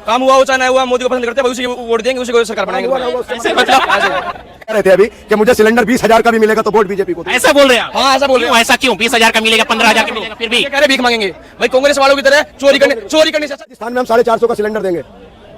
काम हुआ हो चाहे ना हुआ, मोदी को पसंद करते हैं, उसी को वोट देंगे, उसी को सरकार बनाएंगे। ऐसे मतलब कह रहे थे अभी कि मुझे सिलेंडर 20,000 का भी मिलेगा तो वोट बीजेपी को। ऐसा बोल रहे हैं आप? हाँ ऐसा बोल रहे क्यों ऐसा क्यों? 20,000 का मिलेगा, 15,000 का मिलेगा, फिर भी कह रहे भीख मांगेंगे भाई, कांग्रेस वालों की तरह चोरी करने से। राजस्थान में हम 450 का सिलेंडर देंगे,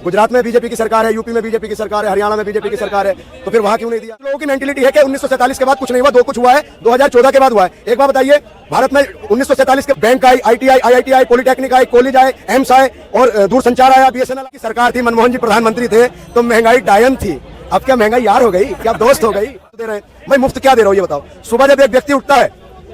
गुजरात में बीजेपी की सरकार है, यूपी में बीजेपी की सरकार है, हरियाणा में बीजेपी की सरकार है, तो फिर वहां क्यों नहीं दिया? लोगों की मेंटेलिटी है कि 1947 के बाद कुछ नहीं हुआ, कुछ हुआ है 2014 के बाद हुआ है। एक बार बताइए, भारत में 1947 के बैंक आई, ITI, IIT आई, पॉलिटेक्निक आई, कॉलेज आए, एम्स आए और दूरसंचार आया, BSNL की सरकार थी, मनमोहन जी प्रधानमंत्री थे, तो महंगाई डायन थी। अब क्या महंगाई यार हो गई, क्या दोस्त हो गई? दे रहे हैं भाई, मुफ्त क्या दे रहा हूँ ये बताओ। सुबह जब एक व्यक्ति उठता है,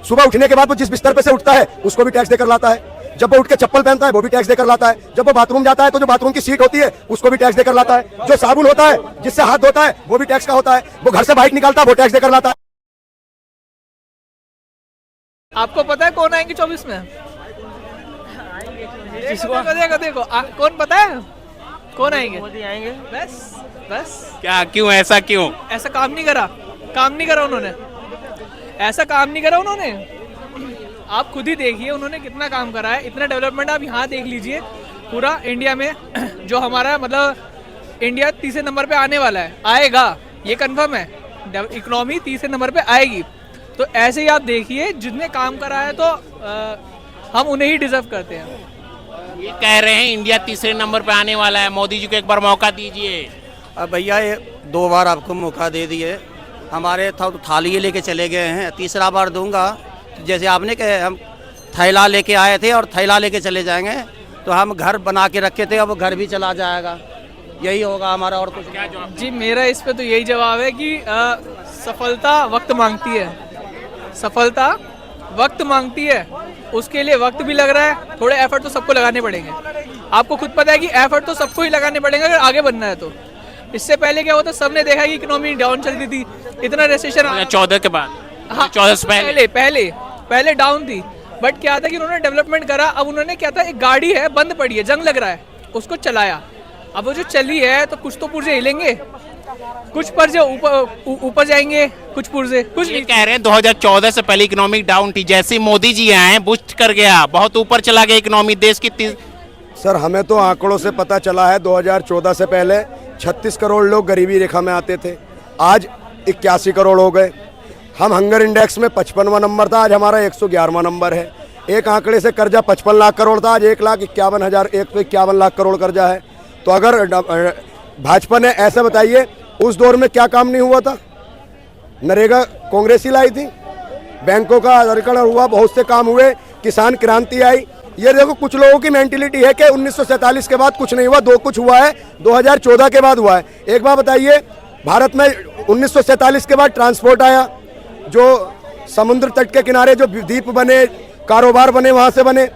सुबह उठने के बाद वो जिस बिस्तर पे से उठता है उसको भी टैक्स देकर लाता है, जब वो उठ के चप्पल पहनता है वो भी टैक्स देकर लाता है, जब वो बाथरूम जाता है तो जो बाथरूम की सीट होती है उसको भी टैक्स देकर लाता है, जो साबुन होता है जिससे हाथ धोता है वो भी टैक्स का होता है, वो घर से बाइक निकालता है वो टैक्स देकर लाता है। आपको पता है कौन आएंगे 24 में? देखो कौन पता है कौन आएंगे? मोदी आएंगे। बस क्या, क्यों, ऐसा क्यों? ऐसा काम नहीं करा उन्होंने, ऐसा काम नहीं करा उन्होंने। आप खुद ही देखिए उन्होंने कितना काम करा है, इतना डेवलपमेंट आप यहाँ देख लीजिए पूरा इंडिया में। जो हमारा मतलब इंडिया तीसरे नंबर पे आने वाला है, आएगा, ये कंफर्म है, इकोनॉमी तीसरे नंबर पे आएगी। तो ऐसे ही आप देखिए जितने काम करा है तो हम उन्हें ही डिजर्व करते हैं। ये कह रहे हैं इंडिया तीसरे नंबर पे आने वाला है, मोदी जी को एक बार मौका दीजिए। अब भैया ये 2 बार आपको मौका दे दिए, हमारे थाली लेके चले गए हैं, तीसरा बार दूंगा। जैसे आपने कहे हम थैला लेके आए थे और थैला लेके चले जाएंगे, तो हम घर बना के रखे थे, अब वो घर भी चला जाएगा, यही होगा हमारा। और कुछ क्या जवाब? जी मेरा इस पे तो यही जवाब है कि सफलता वक्त मांगती है, सफलता वक्त मांगती है, उसके लिए वक्त भी लग रहा है, थोड़े एफर्ट तो सबको लगाने पड़ेंगे। आपको खुद पता है कि एफर्ट तो सबको ही लगाने पड़ेंगे अगर आगे बनना है तो। इससे पहले क्या होता, सबने देखा कि इकोनॉमी डाउन चल रही थी, इतना रेसेशन 14 के बाद, हाँ 14 से पहले डाउन थी, बट क्या था कि उन्होंने डेवलपमेंट करा। अब उन्होंने क्या था, एक गाड़ी है बंद पड़ी है, जंग लग रहा है, उसको चलाया। अब वो जो चली है तो कुछ तो पुर्जे हिलेंगे, कुछ पुर्जे ऊपर जाएंगे, कुछ पुर्जे कुछ ये कह रहे हैं 2014 से पहले इकोनॉमिक डाउन थी, जैसे मोदी जी आए बूस्ट कर गया, बहुत ऊपर चला गया इकोनॉमी देश की। सर हमें तो आंकड़ों से पता चला है 2014 से पहले 36 करोड़ लोग गरीबी रेखा में आते थे, आज 81 करोड़ हो गए। हम हंगर इंडेक्स में 55वां नंबर था, आज हमारा 111वां नंबर है। एक आंकड़े से कर्जा 55 लाख करोड़ था, आज 1,51,151 लाख करोड़ कर्जा है। तो अगर भाजपा ने ऐसा बताइए उस दौर में क्या काम नहीं हुआ था? नरेगा कांग्रेस ही लाई थी, बैंकों का आधारीकरण हुआ, बहुत से काम हुए, किसान क्रांति आई। ये देखो कुछ लोगों की मेंटेलिटी है कि 1947 के बाद कुछ नहीं हुआ, कुछ हुआ है 2014 के बाद हुआ है। एक बार बताइए, भारत में 1947 के बाद ट्रांसपोर्ट आया, जो समुद्र तट के किनारे जो द्वीप बने, कारोबार बने, वहां से बने,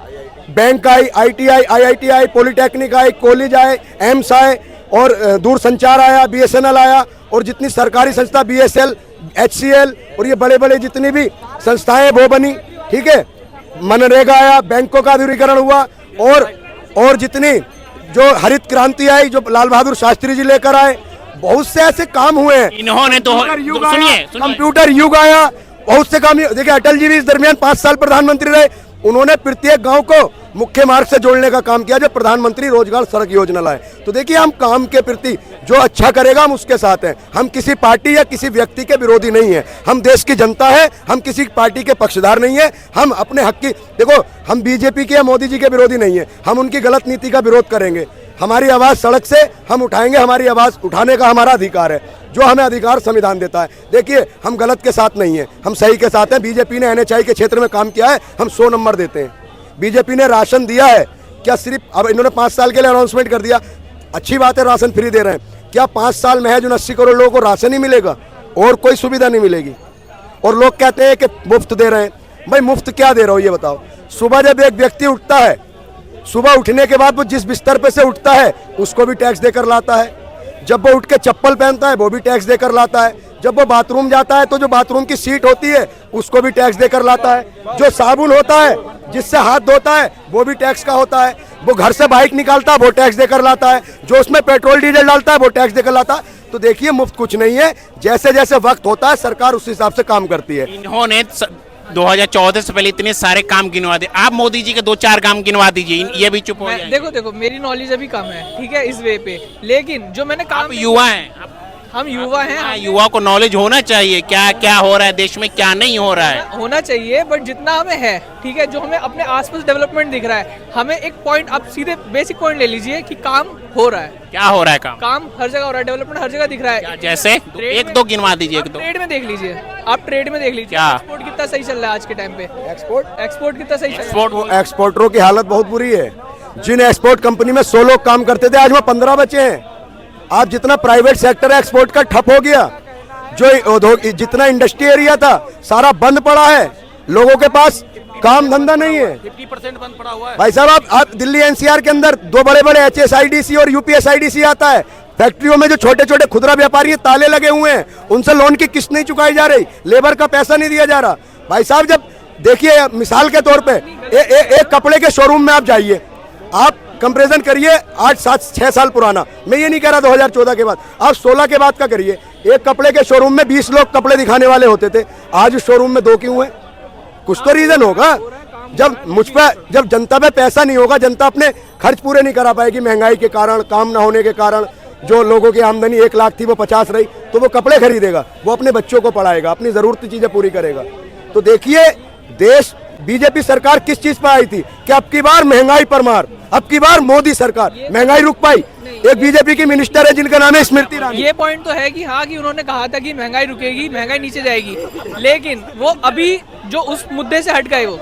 बैंक आई, ITI, IIT आई, पॉलिटेक्निक आई, कॉलेज आए, एम्स आए और दूरसंचार आया, BSNL आया और जितनी सरकारी संस्था BSL, HCL और ये बड़े बड़े जितनी भी संस्थाएं वो बनी, ठीक है। मनरेगा आया, बैंकों का आधुनिकीकरण हुआ और जितनी जो हरित क्रांति आई, जो लाल बहादुर शास्त्री जी लेकर आए, बहुत से ऐसे काम हुए हैं। इन्होंने तो सुनिए, कंप्यूटर युग आया, बहुत से काम। देखिए अटल जी भी इस दरमियान 5 साल प्रधानमंत्री रहे, उन्होंने प्रत्येक गांव को मुख्य मार्ग से जोड़ने का काम किया, जो प्रधानमंत्री रोजगार सड़क योजना लाए। तो देखिए हम काम के प्रति जो अच्छा करेगा हम उसके साथ हैं, हम किसी पार्टी या किसी व्यक्ति के विरोधी नहीं है, हम देश की जनता है, हम किसी पार्टी के पक्षधार नहीं है, हम अपने हक की, देखो हम बीजेपी के या मोदी जी के विरोधी नहीं है, हम उनकी गलत नीति का विरोध करेंगे, हमारी आवाज सड़क से हम उठाएंगे, हमारी आवाज उठाने का हमारा अधिकार है, जो हमें अधिकार संविधान देता है। देखिए हम गलत के साथ नहीं है, हम सही के साथ हैं। बीजेपी ने NHI के क्षेत्र में काम किया है, हम 100 नंबर देते हैं। बीजेपी ने राशन दिया है, क्या सिर्फ अब इन्होंने 5 साल के लिए अनाउंसमेंट कर दिया, अच्छी बात है, राशन फ्री दे रहे हैं, क्या 5 साल में है जो 80 करोड़ लोगों को राशन ही मिलेगा और कोई सुविधा नहीं मिलेगी? और लोग कहते हैं कि मुफ्त दे रहे हैं, भाई मुफ्त क्या दे रहा हो ये बताओ। सुबह जब एक व्यक्ति उठता है, सुबह उठने के बाद वो जिस बिस्तर पे से उठता है उसको भी टैक्स देकर लाता है, जब वो उठ के चप्पल पहनता है वो भी टैक्स देकर लाता है, जब वो बाथरूम जाता है तो जो बाथरूम की सीट होती है उसको भी टैक्स देकर लाता है, जो साबुन होता है जिससे हाथ धोता है वो भी टैक्स का होता है, वो घर से बाइक निकालता है वो टैक्स देकर लाता है, जो उसमें पेट्रोल डीजल डालता है वो टैक्स देकर लाता है। तो देखिए मुफ्त कुछ नहीं है, जैसे जैसे वक्त होता है सरकार उस हिसाब से काम करती है। इन्होंने 2014 से पहले इतने सारे काम गिनवा दे, आप मोदी जी के 2-4 काम गिनवा दीजिए, ये भी चुप हो जाएंगे। देखो मेरी नॉलेज अभी कम है, ठीक है, इस वे पे, लेकिन जो मैंने काम आप युवा हैं, हम युवा हैं, हाँ, युवा को नॉलेज होना चाहिए क्या क्या हो रहा है देश में, क्या नहीं हो रहा है। होना चाहिए, बट जितना हमें है, ठीक है, जो हमें अपने आसपास डेवलपमेंट दिख रहा है, हमें एक पॉइंट, आप सीधे बेसिक पॉइंट ले लीजिए कि काम हो रहा है। क्या हो रहा है काम? काम हर जगह हो रहा है, डेवलपमेंट हर जगह दिख रहा है। जैसे एक दो गिनवा दीजिए, एक दो। ट्रेड में देख लीजिए, आप ट्रेड में देख लीजिए, क्या? एक्सपोर्ट कितना सही चल रहा है आज के टाइम पे, एक्सपोर्ट कितना सही चल रहा है। एक्सपोर्ट एक्सपोर्टरों की हालत बहुत बुरी है। जिन एक्सपोर्ट कंपनी में 100 लोग काम करते थे, आज वहाँ 15 बचे हैं। आप जितना प्राइवेट सेक्टर है एक्सपोर्ट का ठप हो गया, जो जितना इंडस्ट्री एरिया था सारा बंद पड़ा है, लोगों के पास काम धंधा नहीं है। 50% बंद पड़ा हुआ है भाई साहब, आप दिल्ली एनसीआर के अंदर 2 बड़े-बड़े HSIDC और UPSIDC आता है, फैक्ट्रियों में जो छोटे-छोटे खुदरा व्यापारी हैं, ताले लगे हुए हैं, उनसे लोन की किस्त नहीं चुकाई जा रही, लेबर का पैसा नहीं दिया जा रहा। भाई साहब, जब देखिए मिसाल के तौर पे एक कपड़े के शोरूम में आप जाइए, आप कंपैरिजन करिए 8-7-6 साल पुराना, मैं ये नहीं कह रहा 2014 के बाद, आप 16 के बाद का करिए। एक कपड़े के शोरूम में 20 लोग कपड़े दिखाने वाले होते थे, आज उस शोरूम में 2 क्यों हैं? कुछ तो रीजन होगा। जब जनता पे पैसा नहीं होगा, जनता अपने खर्च पूरे नहीं करा पाएगी, महंगाई के कारण, काम ना होने के कारण, जो लोगों की आमदनी 1 लाख थी वो 50 रही, तो वो कपड़े खरीदेगा, वो अपने बच्चों को पढ़ाएगा, अपनी जरूरती चीजें पूरी करेगा। तो देखिए, देश बीजेपी सरकार किस चीज पर आई थी कि अब की बार महंगाई पर मार, अब की बार मोदी सरकार, महंगाई रुक पाई? एक बीजेपी की मिनिस्टर है जिनका नाम है स्मृति ईरानी। ये पॉइंट तो है कि हाँ, कि उन्होंने कहा था कि महंगाई रुकेगी, महंगाई नीचे जाएगी, लेकिन वो अभी जो उस मुद्दे से हट गए, वो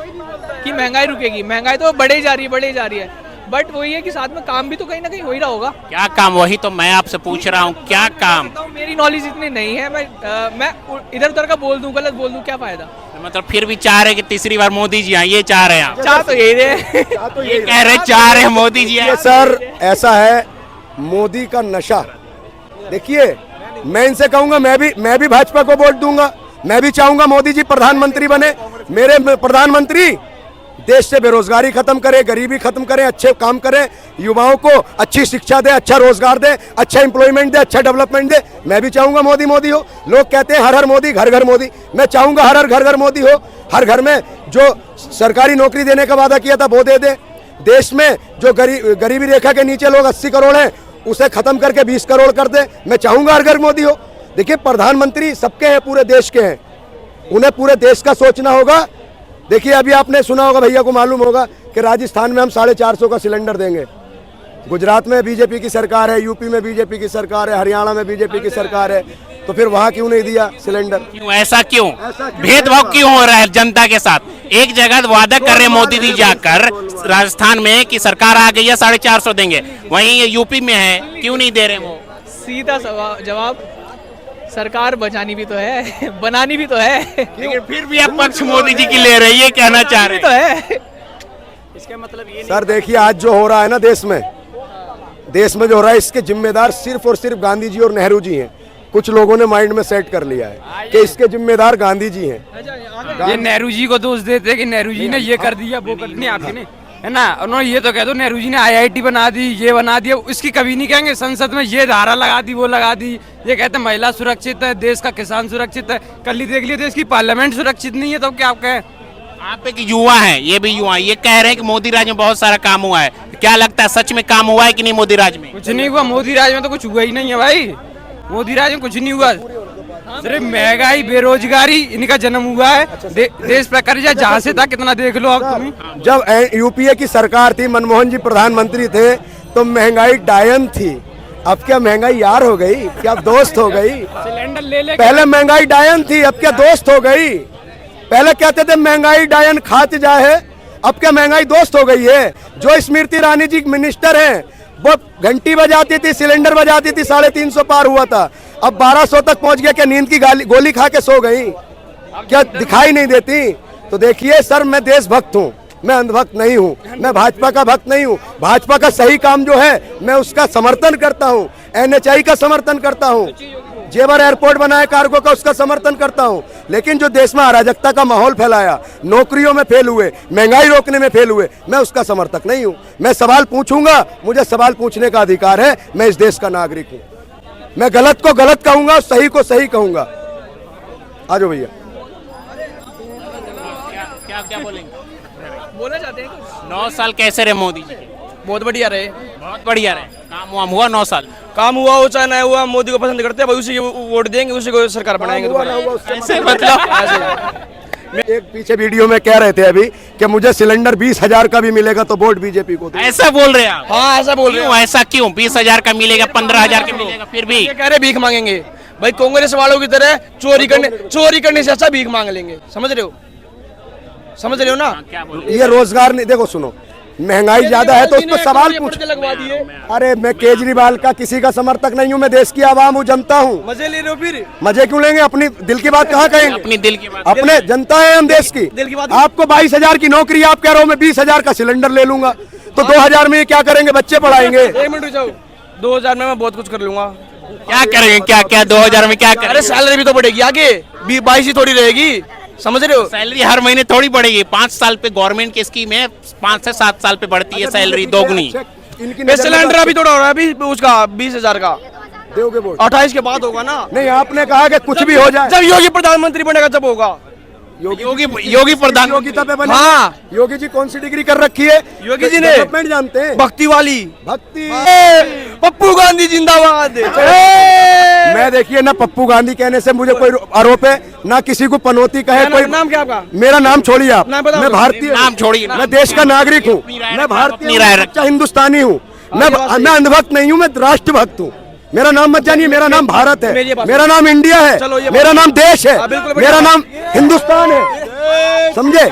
कि महंगाई रुकेगी, महंगाई तो बढ़े जा रही है, बट वही है कि साथ में काम भी तो कहीं ना कहीं हो ही रहा होगा। क्या काम? वही तो मैं आपसे पूछ रहा हूँ, क्या काम? मेरी नॉलेज इतनी नहीं है, मैं इधर उधर का बोल दूं, गलत बोल दूं, क्या फायदा। मतलब फिर भी चाह रहे कि तीसरी बार मोदी जी आए, ये चाह रहे हैं आप? चाह तो यही रहे, ये कह रहे चाह रहे हैं मोदी जी आए। सर, ऐसा है, मोदी का नशा। देखिए, मैं इनसे कहूंगा, मैं भी भाजपा को वोट दूंगा, मैं भी चाहूंगा मोदी जी प्रधानमंत्री बने। मेरे प्रधानमंत्री देश से बेरोजगारी खत्म करे, गरीबी खत्म करें, अच्छे काम करें, युवाओं को अच्छी शिक्षा दे, अच्छा रोजगार दे, अच्छा एम्प्लॉयमेंट दे, अच्छा डेवलपमेंट दे। मैं भी चाहूंगा मोदी हो। लोग कहते हैं हर हर मोदी, घर घर मोदी, मैं चाहूंगा हर हर घर घर मोदी हो। हर घर में जो सरकारी नौकरी देने का वादा किया था वो दे दे। देश में जो गरीबी रेखा के नीचे लोग 80 करोड़ हैं, उसे खत्म करके 20 करोड़ कर दे। मैं चाहूंगा हर घर मोदी हो। देखिए, प्रधानमंत्री सबके हैं, पूरे देश के हैं, उन्हें पूरे देश का सोचना होगा। देखिए, अभी आपने सुना होगा, भैया को मालूम होगा कि राजस्थान में हम 450 का सिलेंडर देंगे, गुजरात में बीजेपी की सरकार है, यूपी में बीजेपी की सरकार है, हरियाणा में बीजेपी की सरकार है, तो फिर वहां क्यों नहीं दिया सिलेंडर? क्यों? ऐसा क्यों भेदभाव क्यों हो रहा है जनता के साथ? एक जगह वादा कर रहे मोदी जी जाकर राजस्थान में कि सरकार आ गई है 450 देंगे, वहीं ये यूपी में है, क्यों नहीं दे रहे वो? सीधा जवाब, सरकार बचानी भी तो है, बनानी भी तो है, लेकिन फिर भी आप पक्ष मोदी जी की ले रहे हैं, ये कहना चाह रहे तो है। इसका मतलब ये सर, देखिए, आज जो हो रहा है ना देश में जो हो रहा है, इसके जिम्मेदार सिर्फ और सिर्फ गांधी जी और नेहरू जी हैं। कुछ लोगों ने माइंड में सेट कर लिया है कि इसके जिम्मेदार गांधी जी हैं। ये नेहरू जी को दोष देते हैं कि नेहरू जी ने ये कर दिया, वो कर दिया, आपके ने, है ना? उन्होंने ये तो कह दो नेहरू जी ने IIT बना दी, ये बना दिया, इसकी कभी नहीं कहेंगे संसद में ये धारा लगा दी, वो लगा दी। ये कहते हैं महिला सुरक्षित है, देश का किसान सुरक्षित है। कल ही देख लिए देश की पार्लियामेंट सुरक्षित नहीं है, तो क्या आप कहें? आप एक युवा हैं, ये भी युवा, ये कह रहे हैं कि मोदी राज में बहुत सारा काम हुआ है। क्या लगता है, सच में काम हुआ है कि नहीं मोदी राज में? कुछ नहीं हुआ मोदी राज में, तो कुछ हुआ ही नहीं है भाई। मोदी राज में कुछ नहीं हुआ, सिर्फ महंगाई, बेरोजगारी, इनका जन्म हुआ है। देश पर कर्जा जहाँ से था कितना देख लो आप तुम्हें। जब यूपीए की सरकार थी, मनमोहन जी प्रधानमंत्री थे, तो महंगाई डायन थी। अब क्या महंगाई यार हो गई? क्या दोस्त हो गई? सिलेंडर ले पहले महंगाई डायन थी, अब क्या दोस्त हो गई? पहले कहते थे महंगाई डायन खाते जाए, अब क्या महंगाई दोस्त हो गई है? जो स्मृति ईरानी जी मिनिस्टर हैं, वो घंटी बजाती थी, सिलेंडर बजाती थी, 350 पार हुआ था, अब 1200 तक पहुंच गया। क्या नींद की गोली खा के सो गई? क्या दिखाई नहीं देती? तो देखिए सर, मैं देशभक्त हूँ, मैं अंधभक्त नहीं हूँ, मैं भाजपा का भक्त नहीं हूँ। भाजपा का सही काम जो है मैं उसका समर्थन करता हूँ, NHI का समर्थन करता हूँ, जेवर एयरपोर्ट बनाए कार्गो का, उसका समर्थन करता हूँ। लेकिन जो देश में अराजकता का माहौल फैलाया, नौकरियों में फेल हुए, महंगाई रोकने में फेल हुए, मैं उसका समर्थक नहीं हूँ। मैं सवाल पूछूंगा, मुझे सवाल पूछने का अधिकार है, मैं इस देश का नागरिक हूँ। मैं गलत को गलत कहूंगा, सही को सही कहूंगा। आ जाओ भैया। आप क्या बोलेंगे? बोलना चाहते हैं कुछ? 9 साल कैसे रहे मोदी जी के? बहुत बढ़िया रहे। बहुत बढ़िया रहे, काम वाम हुआ 9 साल? काम हुआ हो चाहे ना हुआ, मोदी को पसंद करते हैं भाई, उसी को वोट देंगे, उसी को सरकार बनाएंगे। हुआ ना हुआ उससे ऐसे मतलब एक पीछे वीडियो में कह रहे थे अभी कि मुझे सिलेंडर 20,000 का भी मिलेगा तो वोट बीजेपी को दो। ऐसा बोल रहे हैं आप? हाँ ऐसा बोल रहे क्यों, ऐसा क्यों? 20,000 का मिलेगा, 15,000 का मिलेगा, फिर भी ये कह रहे भीख मांगेंगे भाई, कांग्रेस वालों की तरह चोरी करने से अच्छा भीख मांग लेंगे। समझ रहे हो? समझ रहे हो ना? क्या बोल ये रोजगार नहीं, देखो सुनो, महंगाई ज्यादा है तो उस पर सवाल पूछ। लगवा दिए, अरे मैं केजरीवाल का किसी का समर्थक नहीं हूँ, मैं देश की आवाम हूँ, जनता हूँ। मजे ले रहे हो फिर? मजे क्यों लेंगे? अपनी दिल की बात कहाँ कहेंगे? अपनी दिल की बात? अपने जनता है हम देश की। दिल की बात। आपको 22,000 की नौकरी, आप कह रहे हो मैं 20,000 का सिलेंडर ले लूंगा, तो 2,000 में ये क्या करेंगे? बच्चे पढ़ाएंगे। 1 मिनट रुक जाओ, 2,000 में मैं बहुत कुछ कर लूंगा। क्या करेंगे? क्या 2000 में क्या अरे करेंगे? सैलरी भी तो बढ़ेगी आगे, 22 ही थोड़ी रहेगी। समझ रहे हो? सैलरी हर महीने थोड़ी बढ़ेगी, 5 साल पे गवर्नमेंट की स्कीम है, 5 से 7 साल पे बढ़ती है सैलरी दोगुनी। इनकी सिलेंडर अभी थोड़ा हो रहा है, अभी उसका 20,000 का दोगे वोट? 28 के बाद होगा ना। नहीं, आपने कहा कि कुछ भी हो जाए। जब योगी प्रधानमंत्री बनेगा तब होगा। योगी प्रधान योगिता पे बने। हाँ। योगी जी कौन सी डिग्री कर रखी है? योगी जी ने डेवलपमेंट जानते हैं, भक्ति वाली। भक्ति। पप्पू गांधी जिंदाबाद। मैं देखिए ना, पप्पू गांधी कहने से मुझे कोई आरोप है ना, किसी को पनौती कहे कोई। नाम क्या आपका? मेरा नाम छोड़िए आप, नाम बताओ। मैं भारतीय, नाम छोड़िए, मैं देश का नागरिक हूँ, मैं भारतीय हूँ, सच्चा हिंदुस्तानी हूँ, मैं अंधभक्त नहीं हूँ, मैं राष्ट्रभक्त हूँ। मेरा नाम मत जानिए, मेरा नाम भारत है, मेरा नाम इंडिया है, चलो ये मेरा नाम देश है, बिल्कुल मेरा नाम हिंदुस्तान है, समझे?